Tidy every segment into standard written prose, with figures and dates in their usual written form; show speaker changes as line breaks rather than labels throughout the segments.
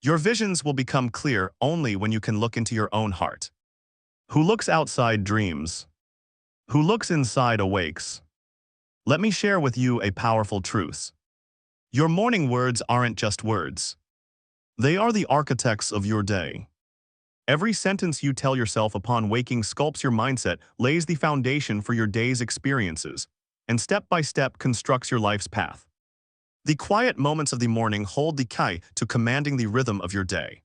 Your visions will become clear only when you can look into your own heart. Who looks outside dreams. Who looks inside awakes. Let me share with you a powerful truth. Your morning words aren't just words. They are the architects of your day. Every sentence you tell yourself upon waking sculpts your mindset, lays the foundation for your day's experiences, and step by step constructs your life's path. The quiet moments of the morning hold the key to commanding the rhythm of your day.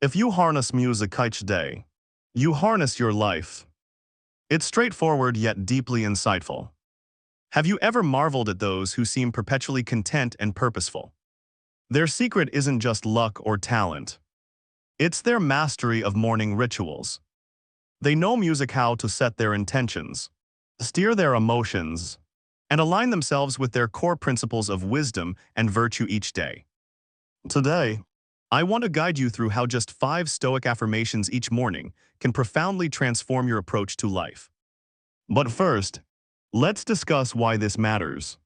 If you harness music each day, you harness your life. It's straightforward yet deeply insightful. Have you ever marveled at those who seem perpetually content and purposeful? Their secret isn't just luck or talent. It's their mastery of morning rituals. They know music how to set their intentions, steer their emotions, and align themselves with their core principles of wisdom and virtue each day. Today, I want to guide you through how just 5 Stoic affirmations each morning can profoundly transform your approach to life. But first, let's discuss why this matters.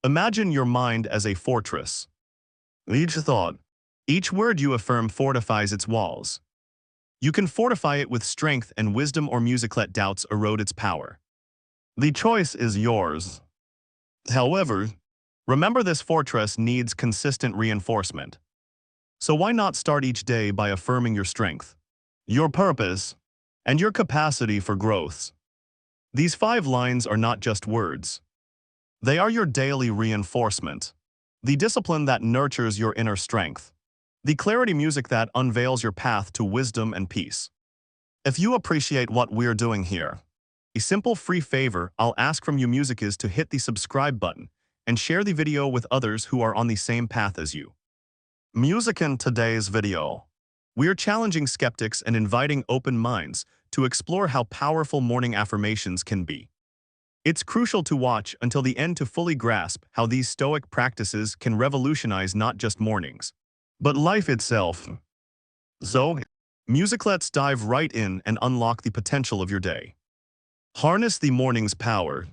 Imagine your mind as a fortress. Each thought, each word you affirm fortifies its walls. You can fortify it with strength and wisdom, or music let doubts erode its power. The choice is yours. However, remember, this fortress needs consistent reinforcement. So why not start each day by affirming your strength, your purpose, and your capacity for growth? These 5 lines are not just words. They are your daily reinforcement, the discipline that nurtures your inner strength, the clarity music that unveils your path to wisdom and peace. If you appreciate what we're doing here, a simple free favor I'll ask from you music is to hit the subscribe button and share the video with others who are on the same path as you. Music. In today's video, we're challenging skeptics and inviting open minds to explore how powerful morning affirmations can be. It's crucial to watch until the end to fully grasp how these Stoic practices can revolutionize not just mornings, but life itself. So, music, let's dive right in and unlock the potential of your day. Harness the morning's power.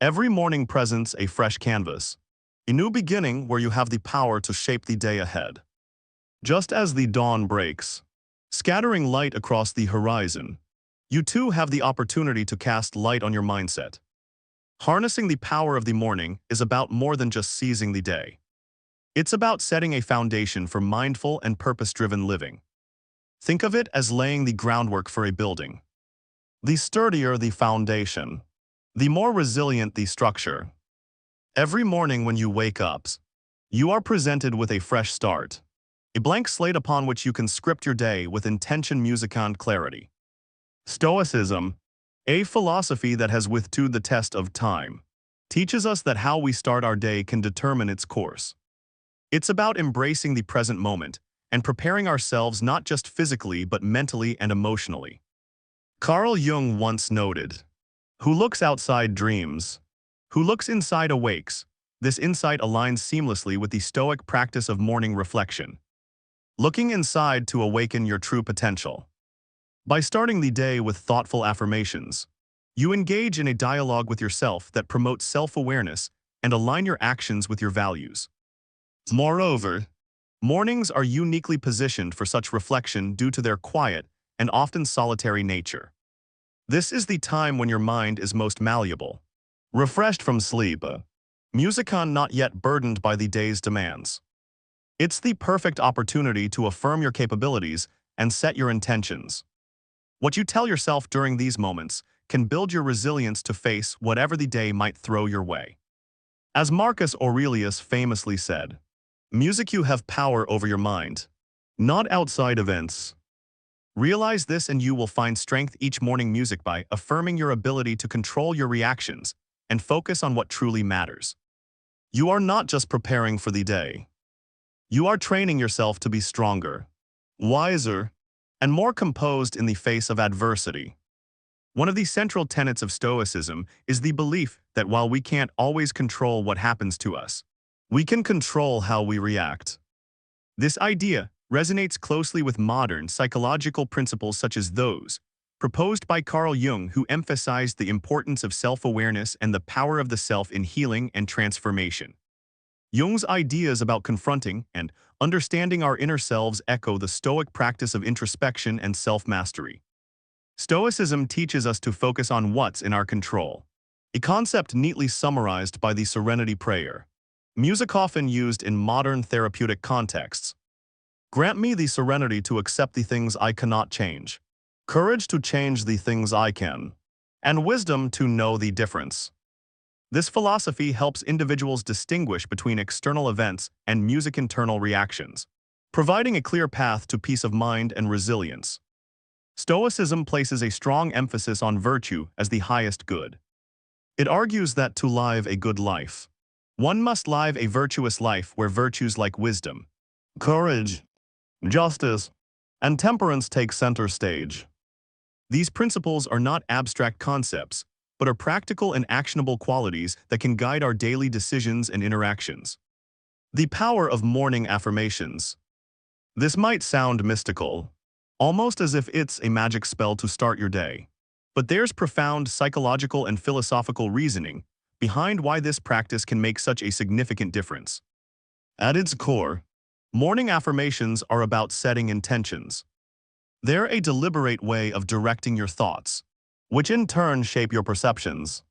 Every morning presents a fresh canvas, a new beginning where you have the power to shape the day ahead. Just as the dawn breaks, scattering light across the horizon, you too have the opportunity to cast light on your mindset. Harnessing the power of the morning is about more than just seizing the day. It's about setting a foundation for mindful and purpose-driven living. Think of it as laying the groundwork for a building. The sturdier the foundation, the more resilient the structure. Every morning when you wake up, you are presented with a fresh start, a blank slate upon which you can script your day with intention, music, and clarity. Stoicism, a philosophy that has withstood the test of time, teaches us that how we start our day can determine its course. It's about embracing the present moment and preparing ourselves not just physically but mentally and emotionally. Carl Jung once noted, "Who looks outside dreams. Who looks inside awakes." This insight aligns seamlessly with the Stoic practice of morning reflection, looking inside to awaken your true potential. By starting the day with thoughtful affirmations, you engage in a dialogue with yourself that promotes self-awareness and align your actions with your values. Moreover, mornings are uniquely positioned for such reflection due to their quiet and often solitary nature. This is the time when your mind is most malleable, refreshed from sleep, musicon not yet burdened by the day's demands. It's the perfect opportunity to affirm your capabilities and set your intentions. What you tell yourself during these moments can build your resilience to face whatever the day might throw your way. As Marcus Aurelius famously said, "Music, you have power over your mind, not outside events." Realize this and you will find strength each morning. Music by affirming your ability to control your reactions and focus on what truly matters. You are not just preparing for the day. You are training yourself to be stronger, wiser, and more composed in the face of adversity. One of the central tenets of Stoicism is the belief that while we can't always control what happens to us, we can control how we react. This idea resonates closely with modern psychological principles such as those proposed by Carl Jung, who emphasized the importance of self-awareness and the power of the self in healing and transformation. Jung's ideas about confronting and understanding our inner selves echo the Stoic practice of introspection and self-mastery. Stoicism teaches us to focus on what's in our control, a concept neatly summarized by the Serenity Prayer. Music often used in modern therapeutic contexts. Grant me the serenity to accept the things I cannot change, courage to change the things I can, and wisdom to know the difference. This philosophy helps individuals distinguish between external events and music internal reactions, providing a clear path to peace of mind and resilience. Stoicism places a strong emphasis on virtue as the highest good. It argues that to live a good life, one must live a virtuous life where virtues like wisdom, courage, justice, and temperance take center stage. These principles are not abstract concepts, but are practical and actionable qualities that can guide our daily decisions and interactions. The power of morning affirmations. This might sound mystical, almost as if it's a magic spell to start your day. But there's profound psychological and philosophical reasoning behind why this practice can make such a significant difference. At its core, morning affirmations are about setting intentions. They're a deliberate way of directing your thoughts, which in turn shape your perceptions,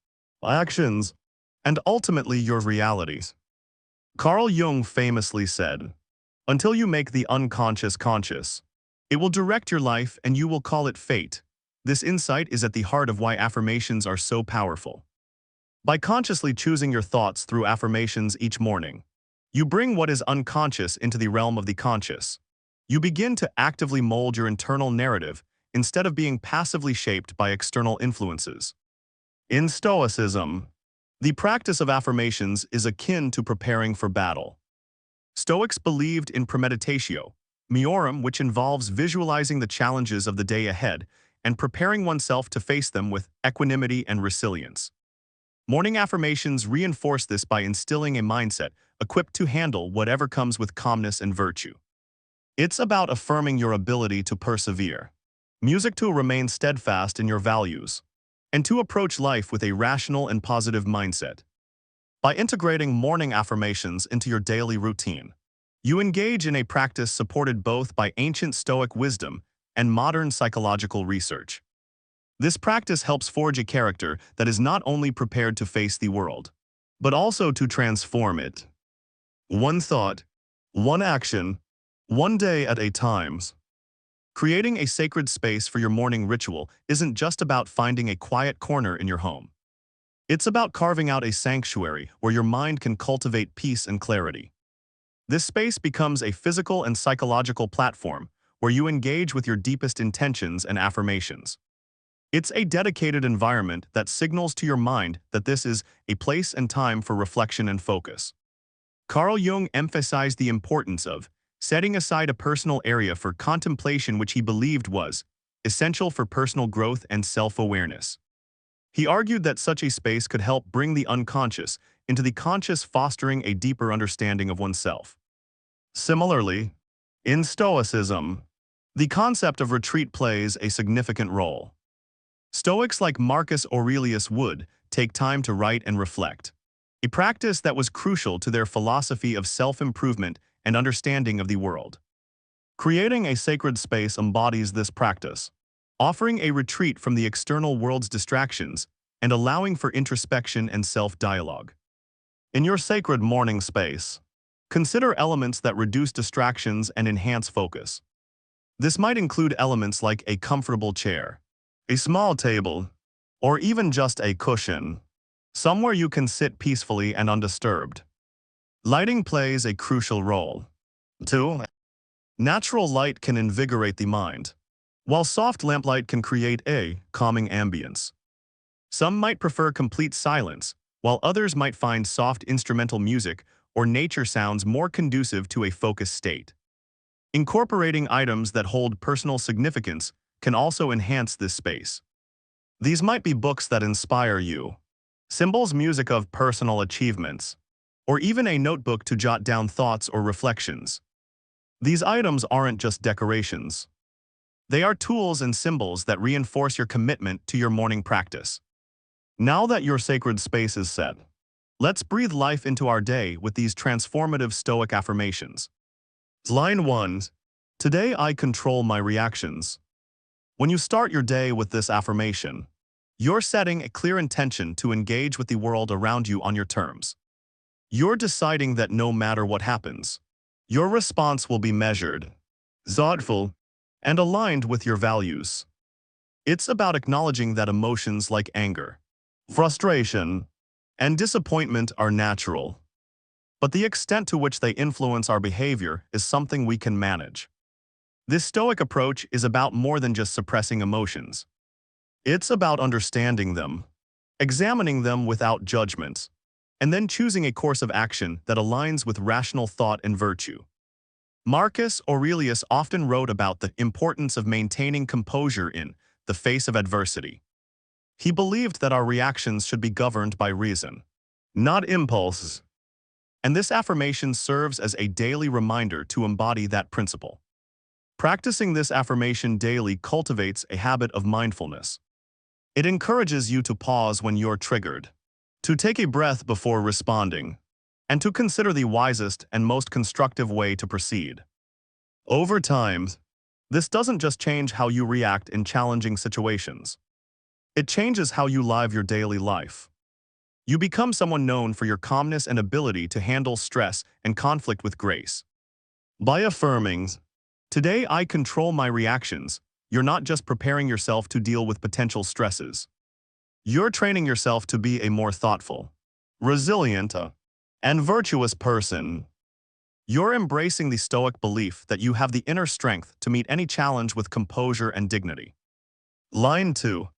actions, and ultimately your realities. Carl Jung famously said, "Until you make the unconscious conscious, it will direct your life and you will call it fate." This insight is at the heart of why affirmations are so powerful. By consciously choosing your thoughts through affirmations each morning, you bring what is unconscious into the realm of the conscious. You begin to actively mold your internal narrative instead of being passively shaped by external influences. In Stoicism, the practice of affirmations is akin to preparing for battle. Stoics believed in premeditatio miorum, which involves visualizing the challenges of the day ahead and preparing oneself to face them with equanimity and resilience. Morning affirmations reinforce this by instilling a mindset equipped to handle whatever comes with calmness and virtue. It's about affirming your ability to persevere, music to remain steadfast in your values, and to approach life with a rational and positive mindset. By integrating morning affirmations into your daily routine, you engage in a practice supported both by ancient Stoic wisdom and modern psychological research. This practice helps forge a character that is not only prepared to face the world, but also to transform it. One thought, one action, one day at a time. Creating a sacred space for your morning ritual isn't just about finding a quiet corner in your home. It's about carving out a sanctuary where your mind can cultivate peace and clarity. This space becomes a physical and psychological platform where you engage with your deepest intentions and affirmations. It's a dedicated environment that signals to your mind that this is a place and time for reflection and focus. Carl Jung emphasized the importance of setting aside a personal area for contemplation, which he believed was essential for personal growth and self-awareness. He argued that such a space could help bring the unconscious into the conscious, fostering a deeper understanding of oneself. Similarly, in Stoicism, the concept of retreat plays a significant role. Stoics like Marcus Aurelius would take time to write and reflect, a practice that was crucial to their philosophy of self-improvement and understanding of the world. Creating a sacred space embodies this practice, offering a retreat from the external world's distractions and allowing for introspection and self-dialogue. In your sacred morning space, consider elements that reduce distractions and enhance focus. This might include elements like a comfortable chair, a small table, or even just a cushion, somewhere you can sit peacefully and undisturbed. Lighting plays a crucial role. 2. Natural light can invigorate the mind, while soft lamplight can create a calming ambience. Some might prefer complete silence, while others might find soft instrumental music or nature sounds more conducive to a focused state. Incorporating items that hold personal significance can also enhance this space. These might be books that inspire you, symbols, music of personal achievements, or even a notebook to jot down thoughts or reflections. These items aren't just decorations. They are tools and symbols that reinforce your commitment to your morning practice. Now that your sacred space is set, let's breathe life into our day with these transformative Stoic affirmations. Line 1. Today I control my reactions. When you start your day with this affirmation, you're setting a clear intention to engage with the world around you on your terms. You're deciding that no matter what happens, your response will be measured, thoughtful, and aligned with your values. It's about acknowledging that emotions like anger, frustration, and disappointment are natural, but the extent to which they influence our behavior is something we can manage. This Stoic approach is about more than just suppressing emotions. It's about understanding them, examining them without judgment, and then choosing a course of action that aligns with rational thought and virtue. Marcus Aurelius often wrote about the importance of maintaining composure in the face of adversity. He believed that our reactions should be governed by reason, not impulses. And this affirmation serves as a daily reminder to embody that principle. Practicing this affirmation daily cultivates a habit of mindfulness. It encourages you to pause when you're triggered, to take a breath before responding, and to consider the wisest and most constructive way to proceed. Over time, this doesn't just change how you react in challenging situations. It changes how you live your daily life. You become someone known for your calmness and ability to handle stress and conflict with grace. By affirming, "Today I control my reactions," you're not just preparing yourself to deal with potential stresses. You're training yourself to be a more thoughtful, resilient, and virtuous person. You're embracing the Stoic belief that you have the inner strength to meet any challenge with composure and dignity. Line 2.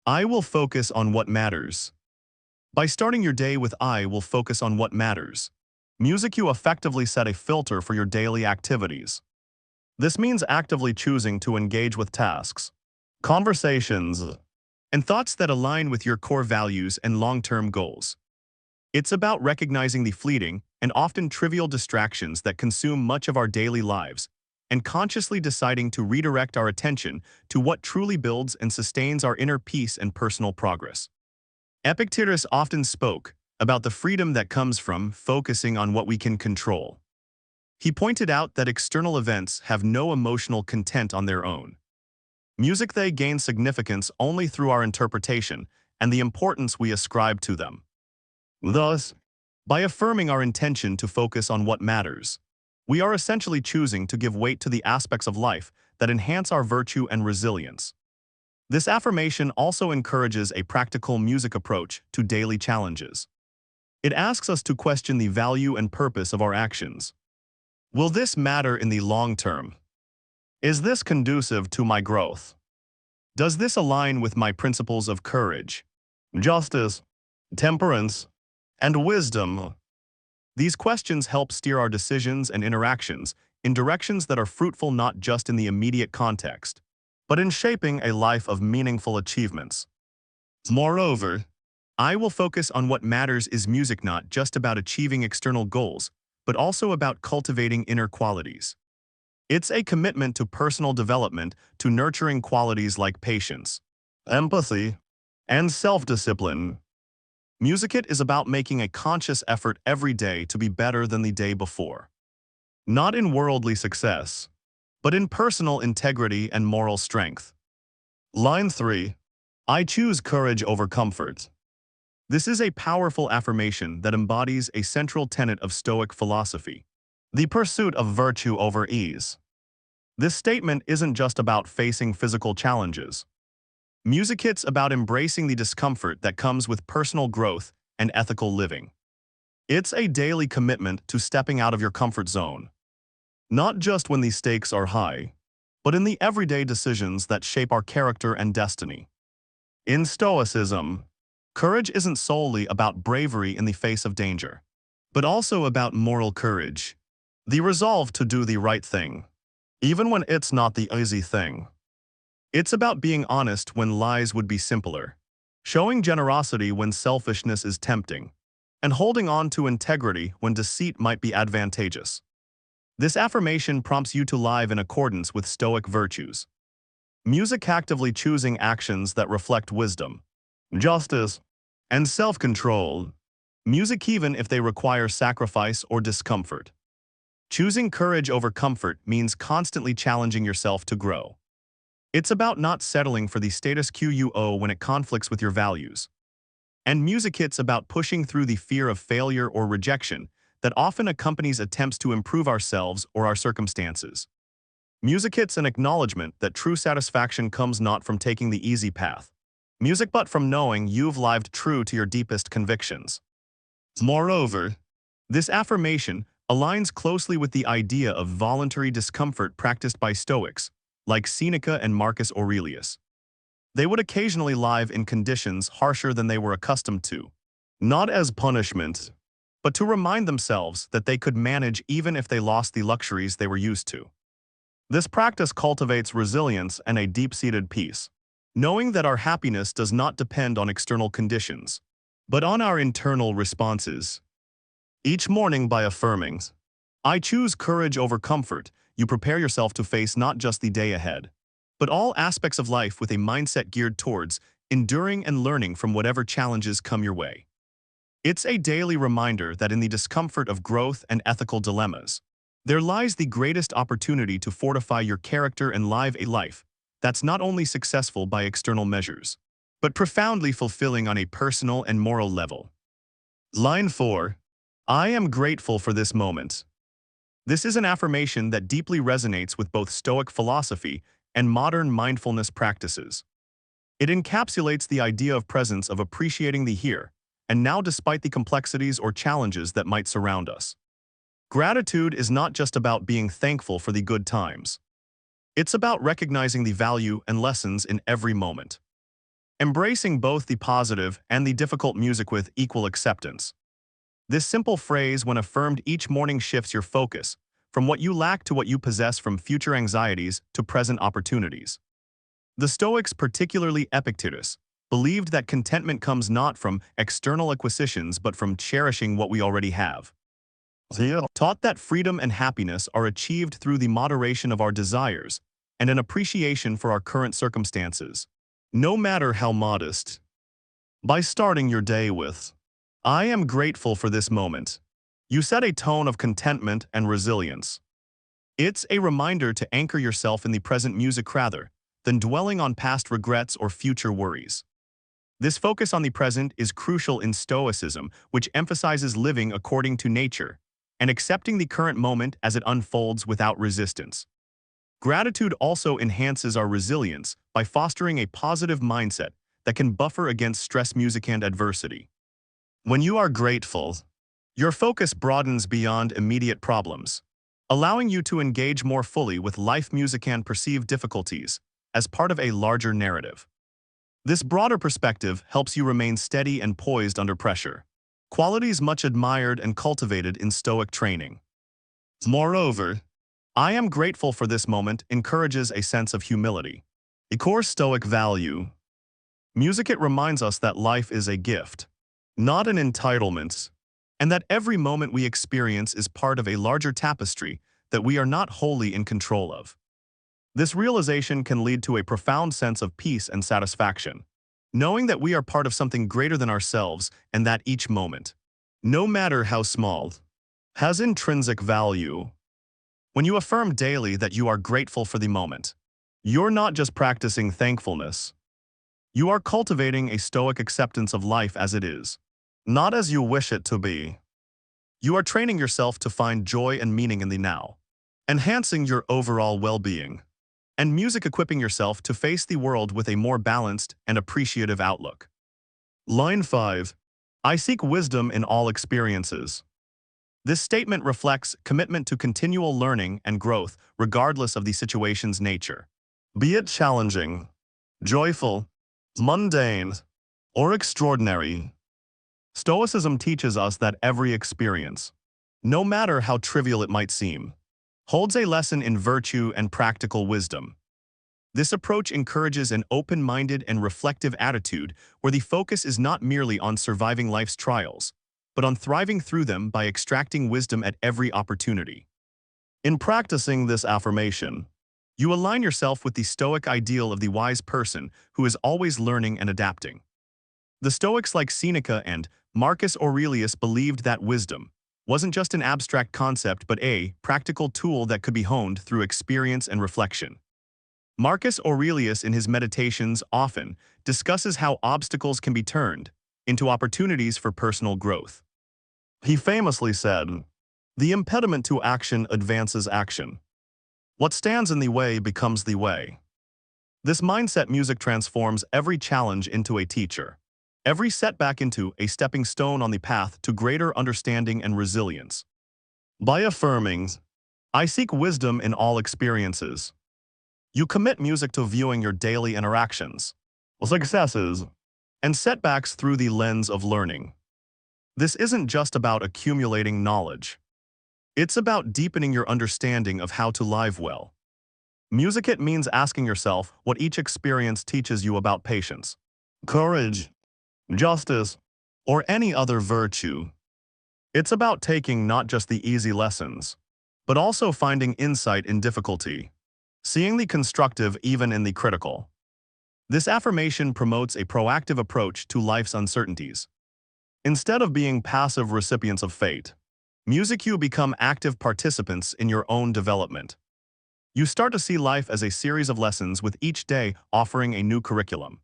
I will focus on what matters. By starting your day with "I will focus on what matters," you effectively set a filter for your daily activities. This means actively choosing to engage with tasks, conversations, and thoughts that align with your core values and long-term goals. It's about recognizing the fleeting and often trivial distractions that consume much of our daily lives and consciously deciding to redirect our attention to what truly builds and sustains our inner peace and personal progress. Epictetus often spoke about the freedom that comes from focusing on what we can control. He pointed out that external events have no emotional content on their own. They gain significance only through our interpretation and the importance we ascribe to them. Thus, by affirming our intention to focus on what matters, we are essentially choosing to give weight to the aspects of life that enhance our virtue and resilience. This affirmation also encourages a practical music approach to daily challenges. It asks us to question the value and purpose of our actions. Will this matter in the long term? Is this conducive to my growth? Does this align with my principles of courage, justice, temperance, and wisdom? These questions help steer our decisions and interactions in directions that are fruitful not just in the immediate context, but in shaping a life of meaningful achievements. Moreover, "I will focus on what matters" is music not just about achieving external goals, but also about cultivating inner qualities. It's a commitment to personal development, to nurturing qualities like patience, empathy, and self-discipline. Music is about making a conscious effort every day to be better than the day before. Not in worldly success, but in personal integrity and moral strength. Line 3. I choose courage over comfort. This is a powerful affirmation that embodies a central tenet of Stoic philosophy: the pursuit of virtue over ease. This statement isn't just about facing physical challenges. It's about embracing the discomfort that comes with personal growth and ethical living. It's a daily commitment to stepping out of your comfort zone, not just when the stakes are high, but in the everyday decisions that shape our character and destiny. In Stoicism, courage isn't solely about bravery in the face of danger, but also about moral courage, the resolve to do the right thing, even when it's not the easy thing. It's about being honest when lies would be simpler, showing generosity when selfishness is tempting, and holding on to integrity when deceit might be advantageous. This affirmation prompts you to live in accordance with Stoic virtues. Actively choosing actions that reflect wisdom, justice, and self-control. Even if they require sacrifice or discomfort. Choosing courage over comfort means constantly challenging yourself to grow. It's about not settling for the status quo when it conflicts with your values. And music hits about pushing through the fear of failure or rejection that often accompanies attempts to improve ourselves or our circumstances. Music hits an acknowledgement that true satisfaction comes not from taking the easy path, music but from knowing you've lived true to your deepest convictions. Moreover, this affirmation aligns closely with the idea of voluntary discomfort practiced by Stoics, like Seneca and Marcus Aurelius. They would occasionally live in conditions harsher than they were accustomed to, not as punishment, but to remind themselves that they could manage even if they lost the luxuries they were used to. This practice cultivates resilience and a deep-seated peace, knowing that our happiness does not depend on external conditions, but on our internal responses. Each morning by affirming, "I choose courage over comfort," you prepare yourself to face not just the day ahead, but all aspects of life with a mindset geared towards enduring and learning from whatever challenges come your way. It's a daily reminder that in the discomfort of growth and ethical dilemmas, there lies the greatest opportunity to fortify your character and live a life that's not only successful by external measures, but profoundly fulfilling on a personal and moral level. Line 4. I am grateful for this moment. This is an affirmation that deeply resonates with both Stoic philosophy and modern mindfulness practices. It encapsulates the idea of presence, of appreciating the here and now despite the complexities or challenges that might surround us. Gratitude is not just about being thankful for the good times. It's about recognizing the value and lessons in every moment. Embracing both the positive and the difficult music with equal acceptance. This simple phrase, when affirmed each morning, shifts your focus from what you lack to what you possess, from future anxieties to present opportunities. The Stoics, particularly Epictetus, believed that contentment comes not from external acquisitions but from cherishing what we already have. He taught that freedom and happiness are achieved through the moderation of our desires and an appreciation for our current circumstances, no matter how modest. By starting your day with, "I am grateful for this moment," you set a tone of contentment and resilience. It's a reminder to anchor yourself in the present music rather than dwelling on past regrets or future worries. This focus on the present is crucial in Stoicism, which emphasizes living according to nature and accepting the current moment as it unfolds without resistance. Gratitude also enhances our resilience by fostering a positive mindset that can buffer against stress, music, and adversity. When you are grateful, your focus broadens beyond immediate problems, allowing you to engage more fully with life, music, and perceive difficulties as part of a larger narrative. This broader perspective helps you remain steady and poised under pressure, qualities much admired and cultivated in Stoic training. Moreover, "I am grateful for this moment" encourages a sense of humility, a core Stoic value. Music, it reminds us that life is a gift, not an entitlement, and that every moment we experience is part of a larger tapestry that we are not wholly in control of. This realization can lead to a profound sense of peace and satisfaction, knowing that we are part of something greater than ourselves and that each moment, no matter how small, has intrinsic value. When you affirm daily that you are grateful for the moment, you're not just practicing thankfulness. You are cultivating a Stoic acceptance of life as it is, not as you wish it to be. You are training yourself to find joy and meaning in the now, enhancing your overall well-being, and music equipping yourself to face the world with a more balanced and appreciative outlook. Line 5. I seek wisdom in all experiences. This statement reflects commitment to continual learning and growth regardless of the situation's nature. Be it challenging, joyful, mundane, or extraordinary. Stoicism teaches us that every experience, no matter how trivial it might seem, holds a lesson in virtue and practical wisdom. This approach encourages an open-minded and reflective attitude where the focus is not merely on surviving life's trials, but on thriving through them by extracting wisdom at every opportunity. In practicing this affirmation, you align yourself with the Stoic ideal of the wise person who is always learning and adapting. The Stoics like Seneca and Marcus Aurelius believed that wisdom, wasn't just an abstract concept but a practical tool that could be honed through experience and reflection. Marcus Aurelius in his Meditations often discusses how obstacles can be turned into opportunities for personal growth. He famously said, "The impediment to action advances action. What stands in the way becomes the way." This mindset music transforms every challenge into a teacher, every setback into a stepping stone on the path to greater understanding and resilience. By affirming, "I seek wisdom in all experiences," you commit music to viewing your daily interactions, successes, and setbacks through the lens of learning. This isn't just about accumulating knowledge. It's about deepening your understanding of how to live well. Music it means asking yourself what each experience teaches you about patience, courage, justice, or any other virtue. It's about taking not just the easy lessons, but also finding insight in difficulty, seeing the constructive even in the critical. This affirmation promotes a proactive approach to life's uncertainties. Instead of being passive recipients of fate, music you become active participants in your own development. You start to see life as a series of lessons with each day offering a new curriculum.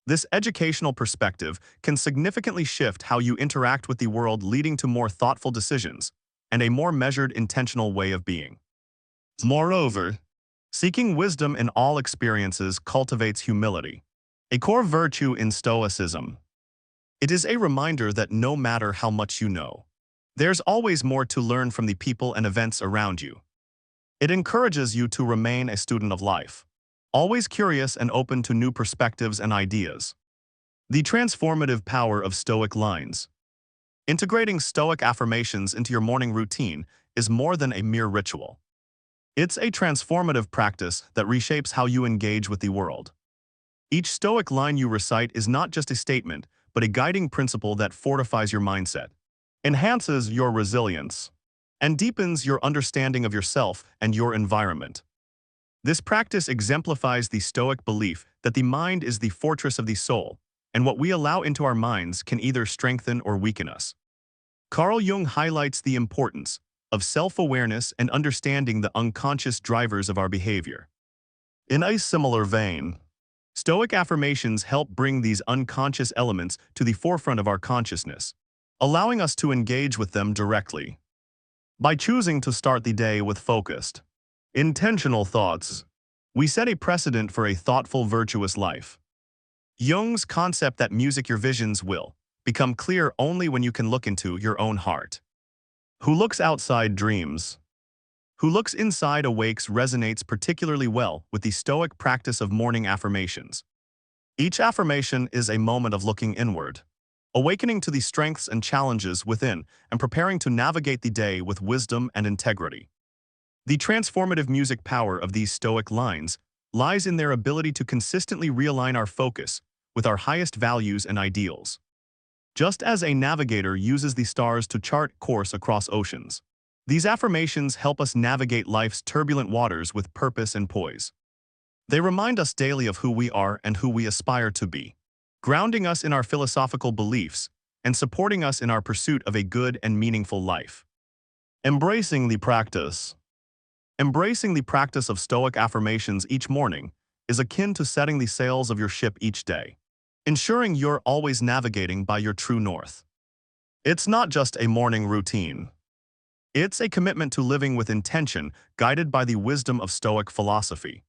This educational perspective can significantly shift how you interact with the world, leading to more thoughtful decisions and a more measured, intentional way of being. Moreover, seeking wisdom in all experiences cultivates humility, a core virtue in Stoicism. It is a reminder that no matter how much you know, there's always more to learn from the people and events around you. It encourages you to remain a student of life, always curious and open to new perspectives and ideas. The transformative power of Stoic lines. Integrating Stoic affirmations into your morning routine is more than a mere ritual. It's a transformative practice that reshapes how you engage with the world. Each Stoic line you recite is not just a statement, but a guiding principle that fortifies your mindset, enhances your resilience, and deepens your understanding of yourself and your environment. This practice exemplifies the Stoic belief that the mind is the fortress of the soul, and what we allow into our minds can either strengthen or weaken us. Carl Jung highlights the importance of self-awareness and understanding the unconscious drivers of our behavior. In a similar vein, Stoic affirmations help bring these unconscious elements to the forefront of our consciousness, allowing us to engage with them directly. By choosing to start the day with focused, intentional thoughts, we set a precedent for a thoughtful, virtuous life. Jung's concept that music your visions will become clear only when you can look into your own heart. Who looks outside dreams. Who looks inside awakes resonates particularly well with the Stoic practice of morning affirmations. Each affirmation is a moment of looking inward, awakening to the strengths and challenges within and preparing to navigate the day with wisdom and integrity. The transformative music power of these Stoic lines lies in their ability to consistently realign our focus with our highest values and ideals. Just as a navigator uses the stars to chart course across oceans, these affirmations help us navigate life's turbulent waters with purpose and poise. They remind us daily of who we are and who we aspire to be, grounding us in our philosophical beliefs and supporting us in our pursuit of a good and meaningful life. Embracing the practice. Embracing the practice of Stoic affirmations each morning is akin to setting the sails of your ship each day, ensuring you're always navigating by your true north. It's not just a morning routine. It's a commitment to living with intention, guided by the wisdom of Stoic philosophy.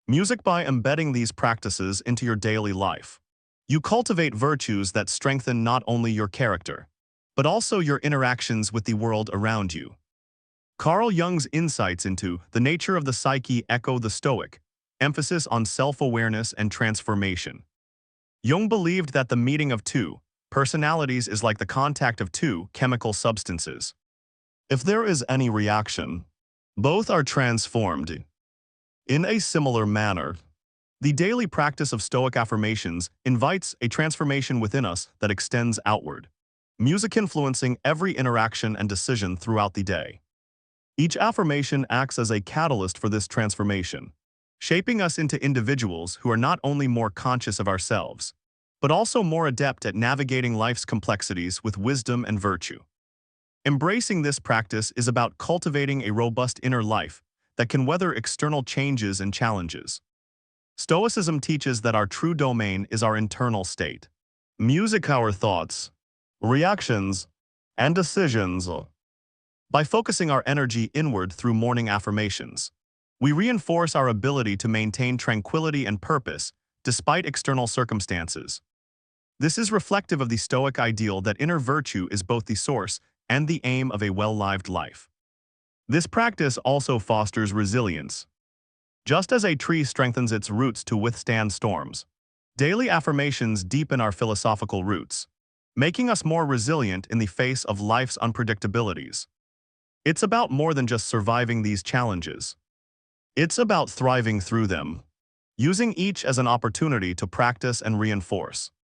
Music by embedding these practices into your daily life. You cultivate virtues that strengthen not only your character, but also your interactions with the world around you. Carl Jung's insights into the nature of the psyche echo the Stoic emphasis on self-awareness and transformation. Jung believed that the meeting of two personalities is like the contact of two chemical substances. If there is any reaction, both are transformed. In a similar manner, the daily practice of Stoic affirmations invites a transformation within us that extends outward, music influencing every interaction and decision throughout the day. Each affirmation acts as a catalyst for this transformation, shaping us into individuals who are not only more conscious of ourselves, but also more adept at navigating life's complexities with wisdom and virtue. Embracing this practice is about cultivating a robust inner life that can weather external changes and challenges. Stoicism teaches that our true domain is our internal state. Music our thoughts, reactions, and decisions. By focusing our energy inward through morning affirmations, we reinforce our ability to maintain tranquility and purpose despite external circumstances. This is reflective of the Stoic ideal that inner virtue is both the source and the aim of a well-lived life. This practice also fosters resilience. Just as a tree strengthens its roots to withstand storms, daily affirmations deepen our philosophical roots, making us more resilient in the face of life's unpredictabilities. It's about more than just surviving these challenges. It's about thriving through them, using each as an opportunity to practice and reinforce.